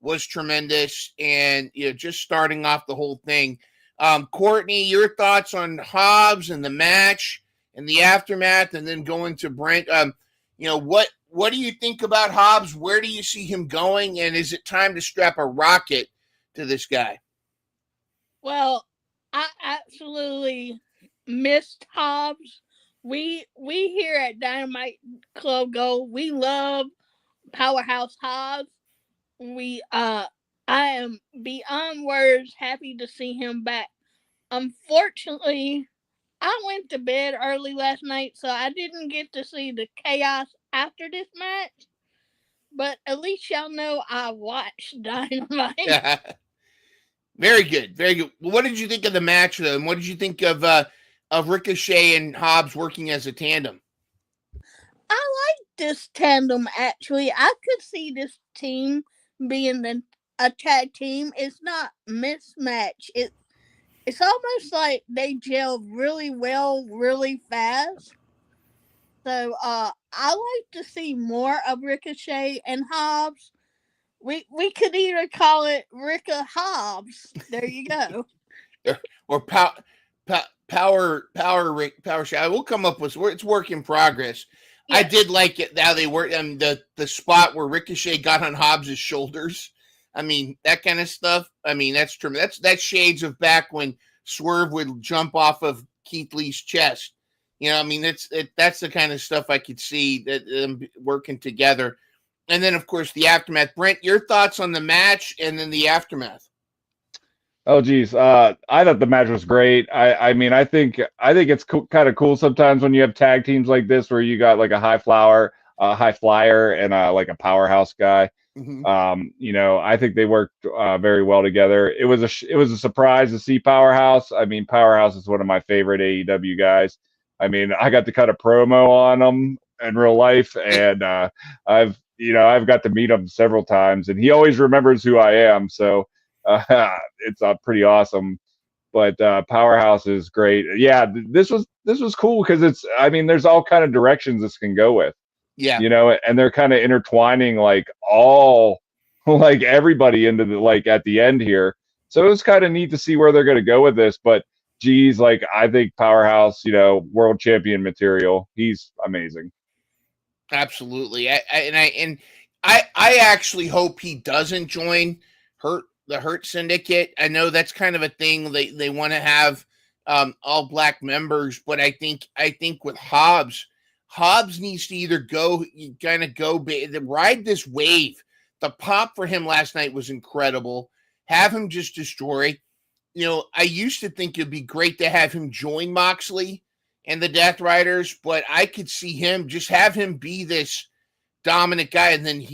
was tremendous, and just starting off the whole thing. Courtney, your thoughts on Hobbs and the match and the aftermath, and then going to Brent. What do you think about Hobbs? Where do you see him going? And is it time to strap a rocket to this guy? Well, I absolutely missed Hobbs. We here at Dynamite Club Gold, we love Powerhouse Hobbs. I am beyond words happy to see him back. Unfortunately, I went to bed early last night, so I didn't get to see the chaos after this match. But at least y'all know I watched Dynamite. Yeah. Very good. Very good. What did you think of the match, though? And what did you think of Ricochet and Hobbs working as a tandem? I like this tandem, actually. I could see this team being a tag team. It's not mismatch. It's almost like they gel really well, really fast. So I like to see more of Ricochet and Hobbs. We could either call it Ricka Hobbs. There you go. Or power shot. We'll come up with it's work in progress. Yes. I did like it how they worked the spot where Ricochet got on Hobbs' shoulders. I mean, that kind of stuff. I mean, that's true. That's shades of back when Swerve would jump off of Keith Lee's chest. You know, I mean, that's the kind of stuff I could see that working together. And then, of course, the aftermath. Brent, your thoughts on the match and then the aftermath? Oh, geez. I thought the match was great. I mean, I think it's kind of cool sometimes when you have tag teams like this where you got like a high flyer, and like a powerhouse guy. Mm-hmm. You know, I think they worked very well together. It was a surprise to see Powerhouse. I mean, Powerhouse is one of my favorite AEW guys. I mean, I got to cut a promo on him in real life, and I've got to meet him several times, and he always remembers who I am. So it's pretty awesome. But Powerhouse is great. Yeah, this was cool because there's all kind of directions this can go with. Yeah, you know, and they're kind of intertwining like everybody into the at the end here. So it was kind of neat to see where they're going to go with this. But geez, I think Powerhouse, world champion material. He's amazing. Absolutely. I actually hope he doesn't join the Hurt Syndicate. I know that's kind of a thing they want to have all black members, but I think with Hobbs needs to either ride this wave. The pop for him last night was incredible. Have him just destroy. You know, I used to think it'd be great to have him join Moxley and the Death Riders, but I could see him just have him be this dominant guy, and then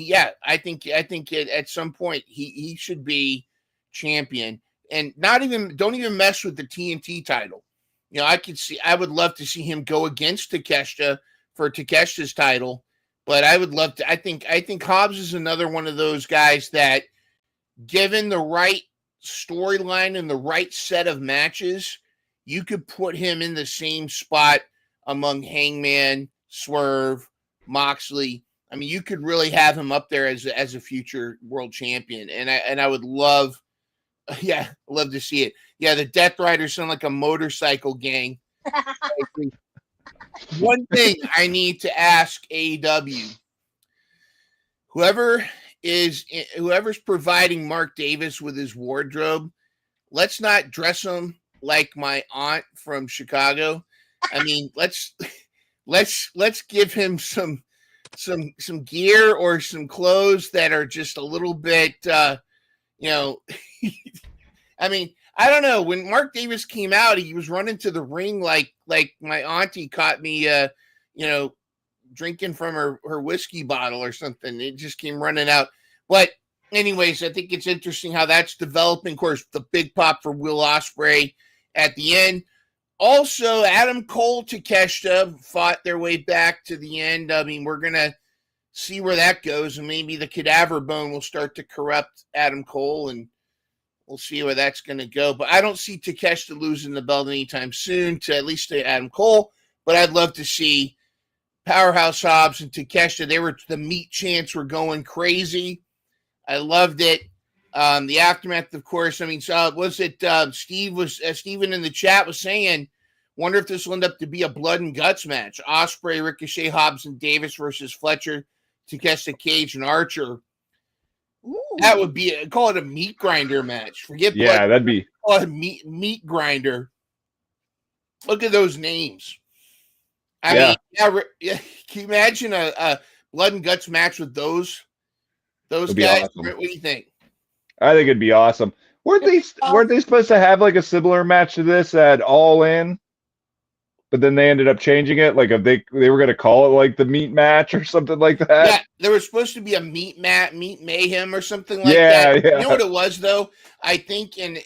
I think at some point he should be champion, and don't even mess with the TNT title. You know, I would love to see him go against Takeshita for Takeshita's title, but I would love to. I think Hobbs is another one of those guys that, given the right storyline and the right set of matches, you could put him in the same spot among Hangman, Swerve, Moxley. I mean, you could really have him up there as a future world champion, and I would love to see it. Yeah, the Death Riders sound like a motorcycle gang. One thing I need to ask AEW, whoever's providing Mark Davis with his wardrobe, let's not dress him like my aunt from Chicago. I mean, let's give him some gear or some clothes that are just a little bit, I mean, I don't know. When Mark Davis came out, he was running to the ring like my auntie caught me, drinking from her whiskey bottle or something. It just came running out. But anyways, I think it's interesting how that's developing. Of course, the big pop for Will Ospreay at the end. Also, Adam Cole, Takeshita fought their way back to the end. I mean, we're going to see where that goes, and maybe the cadaver bone will start to corrupt Adam Cole, and we'll see where that's going to go. But I don't see Takeshita losing the belt anytime soon, at least to Adam Cole. But I'd love to see Powerhouse Hobbs and Takeshita. The meat chants were going crazy. I loved it. The aftermath, of course. I mean, so was it Steven in the chat was saying, wonder if this will end up to be a blood and guts match. Ospreay, Ricochet, Hobbs, and Davis versus Fletcher, Takeshita, Cage, and Archer. Ooh. That would be call it a meat grinder match. Forget blood. Yeah, that'd be call it a meat grinder. Look at those names. I mean, can you imagine a blood and guts match with those guys? Awesome. What do you think? I think it'd be awesome. Weren't they supposed to have like a similar match to this at All In? But then they ended up changing it, like if they were gonna call it like the meat match or something like that. Yeah, there was supposed to be a meat mayhem or something like Yeah, that. yeah. You know what it was though? I think, and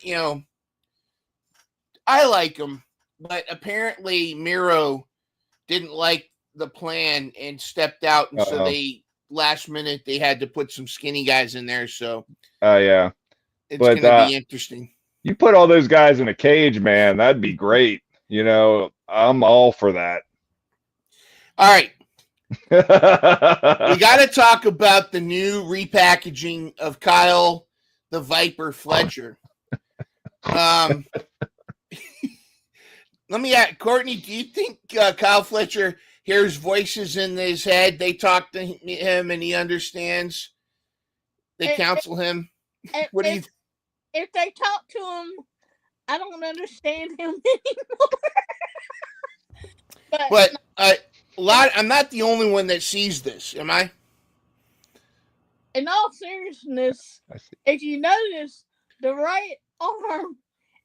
I like him, but apparently Miro didn't like the plan and stepped out, and so they last minute they had to put some skinny guys in there. So, yeah, it's going to be interesting. You put all those guys in a cage, man. That'd be great. I'm all for that. All right. We got to talk about the new repackaging of Kyle the Viper Fletcher. Let me ask Courtney, do you think Kyle Fletcher hears voices in his head? They talk to him and he understands. They counsel him. What do you? If they talk to him, I don't understand him anymore. But I'm not the only one that sees this, am I? In all seriousness, if you notice, the right arm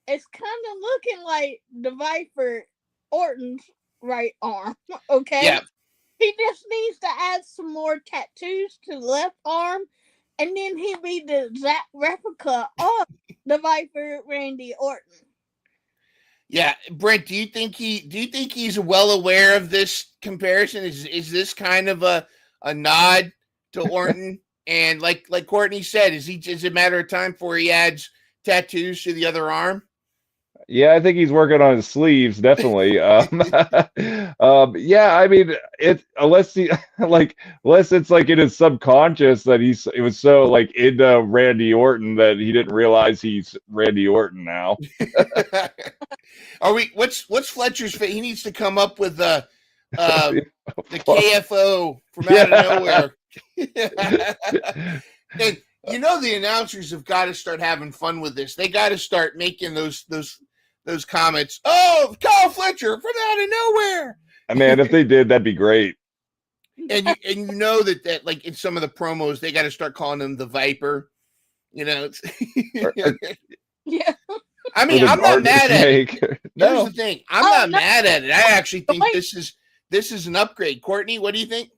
is kind of looking like the Viper Orton's right arm. Okay. Yeah. He just needs to add some more tattoos to the left arm, and then he'd be the exact replica of the Viper Randy Orton. Yeah, Brent, do you think he's well aware of this comparison? Is this kind of a nod to Orton? And like Courtney said, is it a matter of time before he adds tattoos to the other arm? Yeah, I think he's working on his sleeves, definitely. Yeah, I mean, unless it's like in his subconscious that it was so like into Randy Orton that he didn't realize he's Randy Orton now. What's Fletcher's fate? He needs to come up with the KFO from out of nowhere. And the announcers have got to start having fun with this. They got to start making those comments. Oh, Kyle Fletcher from out of nowhere. Man, if they did, that'd be great. And that like in some of the promos, they got to start calling him the Viper. Yeah. I mean, I'm not mad at it. No. Here's the thing. I'm not mad at it. I actually think this is an upgrade. Courtney, what do you think?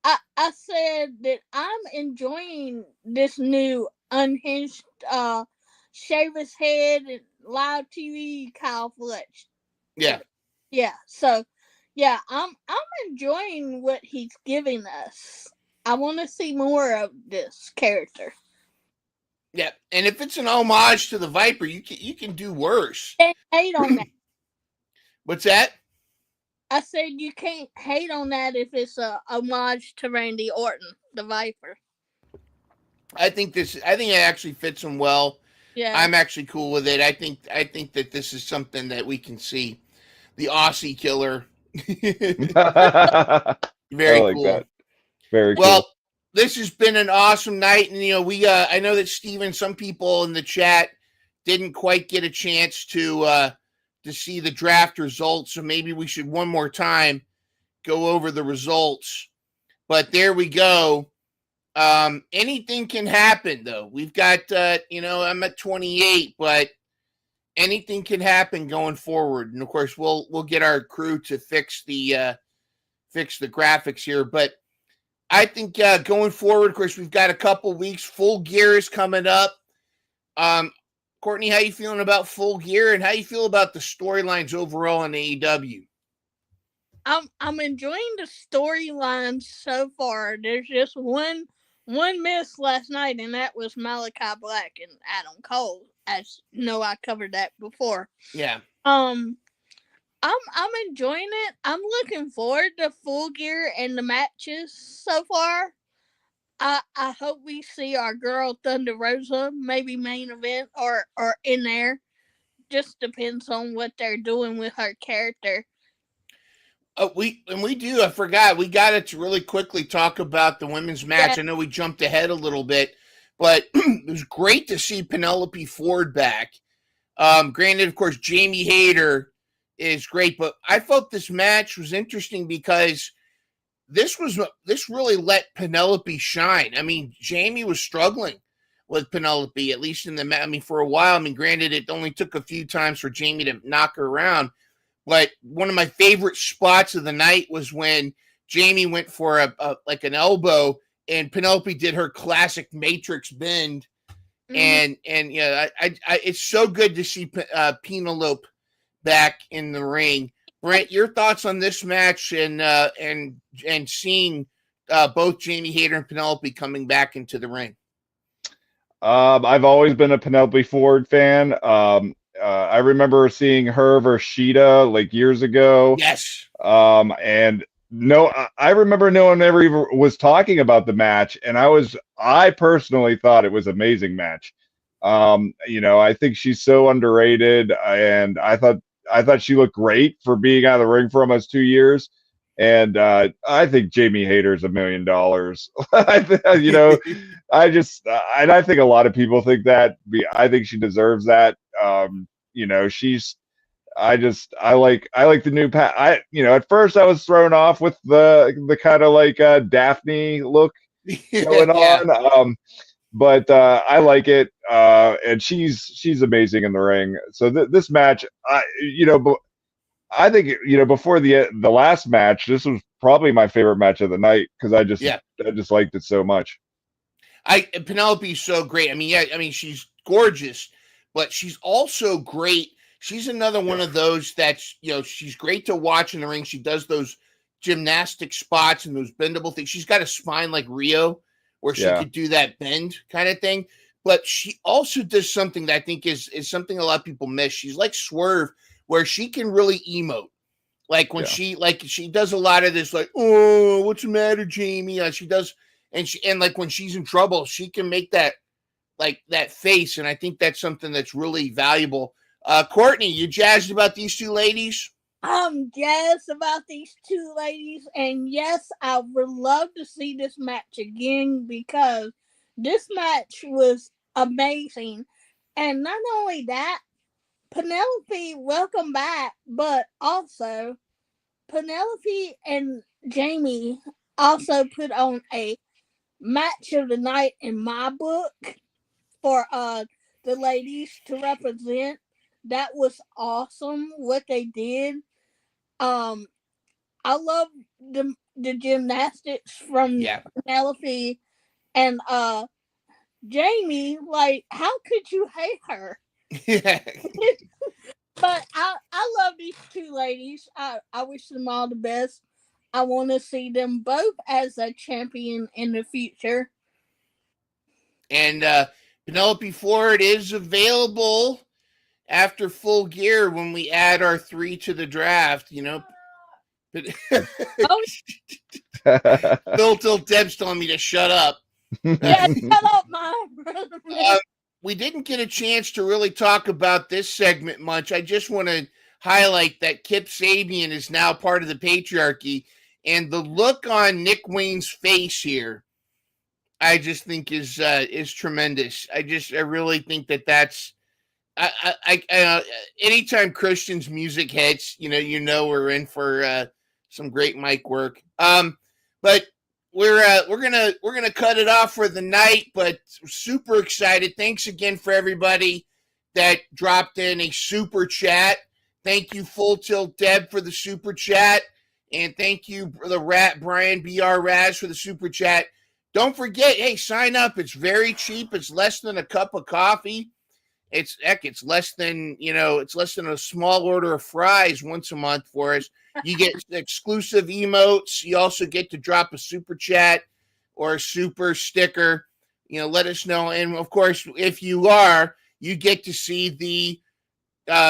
I said that I'm enjoying this new unhinged shave his head and live TV Kyle Fletcher. Yeah. Yeah. So yeah, I'm enjoying what he's giving us. I want to see more of this character. Yeah, and if it's an homage to the Viper, you can do worse. Can't hate on that. What's that? I said you can't hate on that if it's a homage to Randy Orton, the Viper. I think it actually fits him well. Yeah, I'm actually cool with it. I think that this is something that we can see. The Aussie Killer. Very like cool. That. Very well. Cool. This has been an awesome night, and we I know that Steven, some people in the chat didn't quite get a chance to see the draft results, so maybe we should one more time go over the results. But there we go. Anything can happen, though. We've got I'm at 28, but anything can happen going forward, and of course we'll get our crew to fix the graphics here, but. I think going forward, of course, we've got a couple weeks. Full Gear is coming up. Courtney, how you feeling about Full Gear, and how you feel about the storylines overall in AEW? I'm enjoying the storylines so far. There's just one miss last night, and that was Malachi Black and Adam Cole. As you know, I covered that before. Yeah. I'm enjoying it. I'm looking forward to Full Gear and the matches so far. I hope we see our girl Thunder Rosa maybe main event or in there. Just depends on what they're doing with her character. We do. I forgot. We got to really quickly talk about the women's match. Yeah. I know we jumped ahead a little bit, but it was great to see Penelope Ford back. Granted, of course, Jamie Hayter is great, but I felt this match was interesting because this really let Penelope shine. I mean, Jamie was struggling with Penelope, at least for a while. I mean, granted, it only took a few times for Jamie to knock her around, But one of my favorite spots of the night was when Jamie went for like an elbow, and Penelope did her classic Matrix bend. And yeah, I it's so good to see Penelope back in the ring. Brent, your thoughts on this match and seeing both Jamie Hayter and Penelope coming back into the ring? I've always been a Penelope Ford fan. I remember seeing her versus Sheeta like years ago. Yes. And no, I remember no one ever even was talking about the match, and I personally thought it was an amazing match. I think she's so underrated, and I thought she looked great for being out of the ring for almost 2 years. And I think Jamie Hayter's $1 million. I think a lot of people think that. I think she deserves that. I like the new at first I was thrown off with the kind of like Daphne look going on. But I like it, and she's amazing in the ring. So this match, I think before the last match, this was probably my favorite match of the night because I just liked it so much. Penelope's so great. I mean, she's gorgeous, but she's also great. She's another one of those that's she's great to watch in the ring. She does those gymnastic spots and those bendable things. She's got a spine like Rio, where she could do that bend kind of thing. But she also does something that I think is something a lot of people miss. She's like Swerve, where she can really emote. Like when she does a lot of this, like, oh, what's the matter, Jamie? She does, and like when she's in trouble, she can make that face. And I think that's something that's really valuable. Courtney, you jazzed about these two ladies? I'm jazzed about these two ladies, and yes, I would love to see this match again because this match was amazing. And not only that, Penelope, welcome back, but also Penelope and Jamie also put on a match of the night in my book for the ladies to represent. That was awesome what they did. I love the gymnastics from Penelope and Jamie. Like, how could you hate her? But I love these two ladies. I wish them all the best. I want to see them both as a champion in the future. And Penelope Ford is available after Full Gear when we add our 3 to the draft, Till Deb's telling me to shut up. Yeah, shut up, Mom. We didn't get a chance to really talk about this segment much. I just want to highlight that Kip Sabian is now part of the patriarchy, and the look on Nick Wayne's face here, I just think is tremendous. I really think that's. Anytime Christian's music hits, we're in for some great mic work. But we're gonna cut it off for the night. But super excited. Thanks again for everybody that dropped in a super chat. Thank you, Full Tilt Deb, for the super chat, and thank you, the Rat Brian BR Raz for the super chat. Don't forget, hey, sign up. It's very cheap. It's less than a cup of coffee. It's less than a small order of fries once a month for us. You get exclusive emotes. You also get to drop a super chat or a super sticker. Let us know. And of course, if you get to see the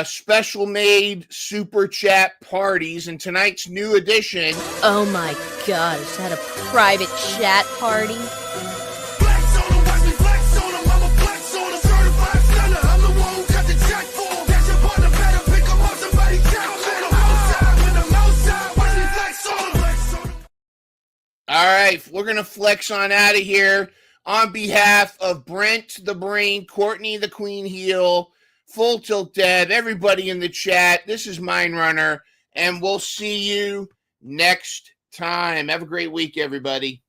special made super chat parties and tonight's new edition. Oh my God, is that a private chat party? All right, we're going to flex on out of here. On behalf of Brent the Brain, Courtney the Queen Heel, Full Tilt Deb, everybody in the chat, this is Mind Runner, and we'll see you next time. Have a great week, everybody.